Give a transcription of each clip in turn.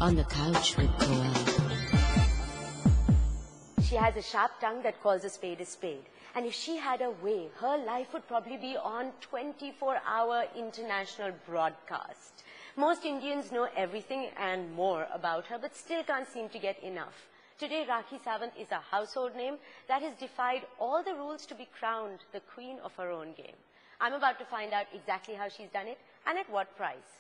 on the couch with Koel. She has a sharp tongue that calls a spade a spade. And if she had a way, her life would probably be on 24-hour international broadcast. Most Indians know everything and more about her, but still can't seem to get enough. Today, Rakhi Sawant is a household name that has defied all the rules to be crowned the queen of her own game. I'm about to find out exactly how she's done it and at what price.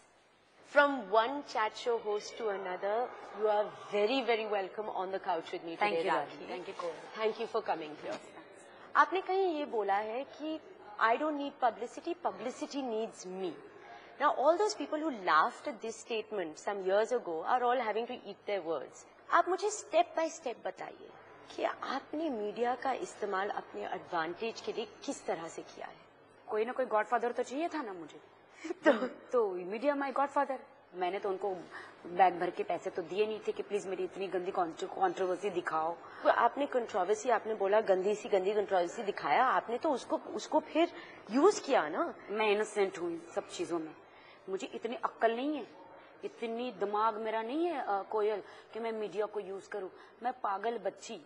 From one chat show host to another, you are very, very welcome on the couch with me today, Rakhi. Thank you, Koel. Thank you for coming here. आपने कहीं ये बोला है कि I don't need publicity, publicity needs me. Now, all those people who laughed at this statement some years ago are all having to eat their words. आप मुझे step by step बताइए कि आपने मीडिया का इस्तेमाल अपने एडवांटेज के लिए किस तरह से किया है? कोई ना कोई गॉडफादर तो चाहिए था ना मुझे, तो मीडिया माय गॉडफादर। मैंने तो उनको बैग भर के पैसे तो दिए नहीं थे कि प्लीज मेरी इतनी गंदी कंट्रोवर्सी दिखाओ। तो आपने कंट्रोवर्सी, आपने बोला गंदी कंट्रोवर्सी दिखाया, आपने तो उसको फिर यूज किया ना। मैं इनोसेंट हूँ इन सब चीजों में, मुझे इतनी अक्ल नहीं है, इतनी दिमाग मेरा नहीं है कोयल कि मैं मीडिया को यूज करूं। मैं पागल बच्ची,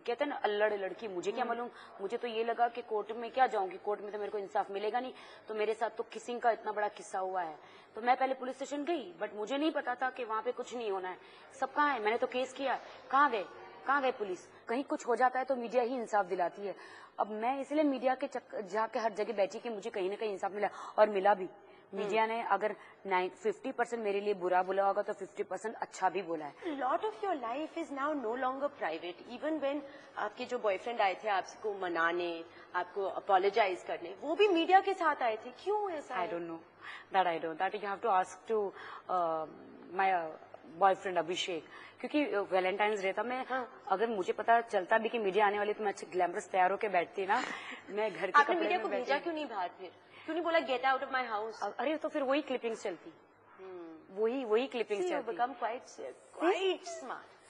कहते हैं ना अल्लड़ लड़की, मुझे क्या मालूम। मुझे तो ये लगा कि कोर्ट में क्या जाऊंगी, कोर्ट में तो मेरे को इंसाफ मिलेगा नहीं। तो मेरे साथ तो किसिंग का इतना बड़ा किस्सा हुआ है, तो मैं पहले पुलिस स्टेशन गई, बट मुझे नहीं पता था कि वहां पे कुछ नहीं होना है। सब कहाँ है, मैंने तो केस किया, कहाँ गए पुलिस? कहीं कुछ हो जाता है तो मीडिया ही इंसाफ दिलाती है। अब मैं इसलिए मीडिया के जाके हर जगह बैठी कि मुझे कहीं ना कहीं इंसाफ मिला, और मिला भी। मीडिया ने अगर 50% मेरे लिए बुरा बोला होगा तो 50% अच्छा भी बोला है। Lot of your life is now no longer private. Even when आपके जो बॉयफ्रेंड आए थे आपको मनाने, आपको अपोलोजाइज करने, वो भी मीडिया के साथ आए थे। क्यों ऐसा? I don't know that you have to ask to my boyfriend Abhishek, क्योंकि वैलेंटाइंस डे था। मैं अगर मुझे पता चलता भी कि मीडिया आने वाली तो मैं अच्छे ग्लैमरस तैयार होकर बैठती ना। मैं घर के आपने मीडिया को भेजा क्यों नहीं बाहर? फिर क्यों नहीं बोला get out of my house? अरे तो फिर वही क्लिपिंग्स चलती, वही क्लिपिंग्स चलती। बिकम क्वाइट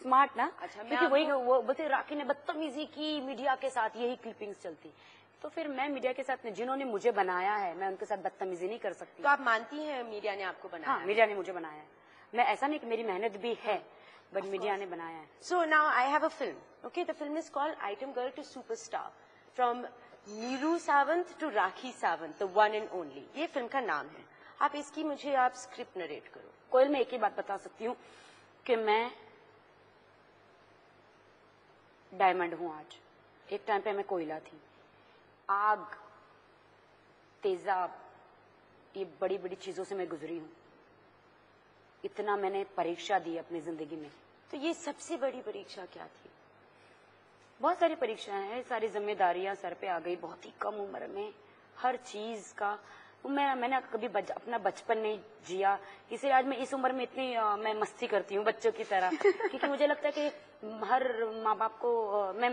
स्मार्ट ना। अच्छा, क्योंकि वही वो बता, राखी ने बदतमीजी की मीडिया के साथ, यही क्लिपिंग्स चलती। तो फिर मैं मीडिया के साथ, जिन्होंने मुझे बनाया है, मैं उनके साथ बदतमीजी नहीं कर सकती। तो आप मानती हैं मीडिया ने आपको बनाया? हाँ, मीडिया ने मुझे बनाया है। मैं ऐसा नहीं कि मेरी मेहनत भी है, बट मीडिया ने बनाया है। So now I have a film, okay? The film is called item girl to superstar, from Neeru Sawant to Rakhi Sawant, the one and only. ये फिल्म का नाम है। आप इसकी मुझे आप स्क्रिप्ट नरेट करो। कोयल, मैं एक ही बात बता सकती हूँ कि मैं डायमंड हूँ आज। एक टाइम पे मैं कोयला थी। आग, तेजाब, ये बड़ी बड़ी चीजों से मैं गुजरी हूँ। इतना मैंने परीक्षा दी अपनी जिंदगी में। तो ये सबसे बड़ी परीक्षा क्या थी? बहुत सारी परीक्षाएं हैं, सारी जिम्मेदारियां सर पे आ गई बहुत ही कम उम्र में। हर चीज का मैंने कभी अपना बचपन नहीं जिया, इसलिए आज मैं इस उम्र में इतनी मैं मस्ती करती हूँ बच्चों की तरह। क्योंकि मुझे लगता है कि हर माँ बाप को मैं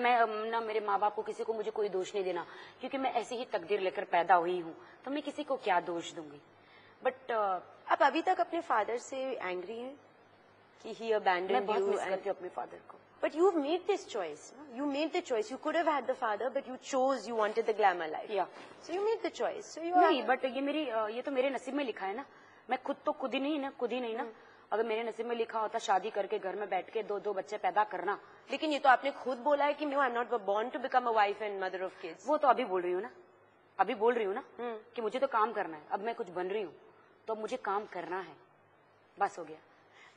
ना, मेरे माँ बाप को, किसी को मुझे कोई दोष नहीं देना, क्योंकि मैं ऐसी ही तकदीर लेकर पैदा हुई हूँ, तो मैं किसी को क्या दोष दूंगी। बट आप अभी तक अपने फादर से एंग्री हैं कि ही अबैंडन्ड यू? मैं बहुत मिस करती हूँ अपने फादर को। But you've made this choice. You made the choice. You could have had the father, but you chose. You wanted the glamour life. Yeah. So you made the choice. So you नहीं, but ये तो मेरे नसीब में लिखा है ना। मैं खुद ही नहीं ना। अगर मेरे नसीब में लिखा होता शादी करके घर में बैठ के दो बच्चे पैदा करना। लेकिन ये तो आपने खुद बोला है कि no, I'm not born to become a wife and mother of kids. वो तो अभी बोल रही हूँ ना, कि मुझे तो काम करना है। अब मैं कुछ बन रही हूँ तो मुझे काम करना है, बस हो गया।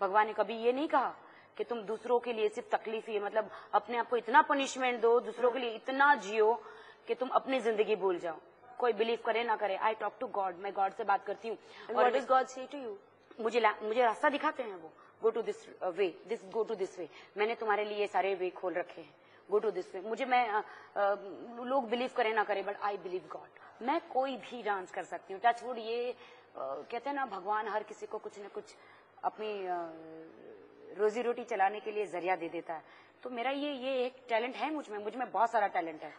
भगवान ने कभी ये नहीं कहा कि तुम दूसरों के लिए सिर्फ तकलीफ ही, मतलब अपने आप को इतना पनिशमेंट दो, दूसरों के लिए इतना जियो कि तुम अपनी जिंदगी भूल जाओ। कोई बिलीव करे ना करे, आई टॉक टू गॉड, मैं गॉड से बात करती हूँ। What does God say to you? मुझे रास्ता दिखाते हैं वो, go to this way, go to this way. मैंने तुम्हारे लिए सारे वे खोल रखे हैं, गो टू दिस वे। मुझे लोग बिलीव करे ना करे, बट आई बिलीव गॉड। मैं कोई भी डांस कर सकती हूँ। टचवुड, ये कहते हैं ना, भगवान हर किसी को कुछ न कुछ अपनी रोजी रोटी चलाने के लिए जरिया दे देता है। तो मेरा ये एक टैलेंट है मुझ में बहुत सारा टैलेंट है।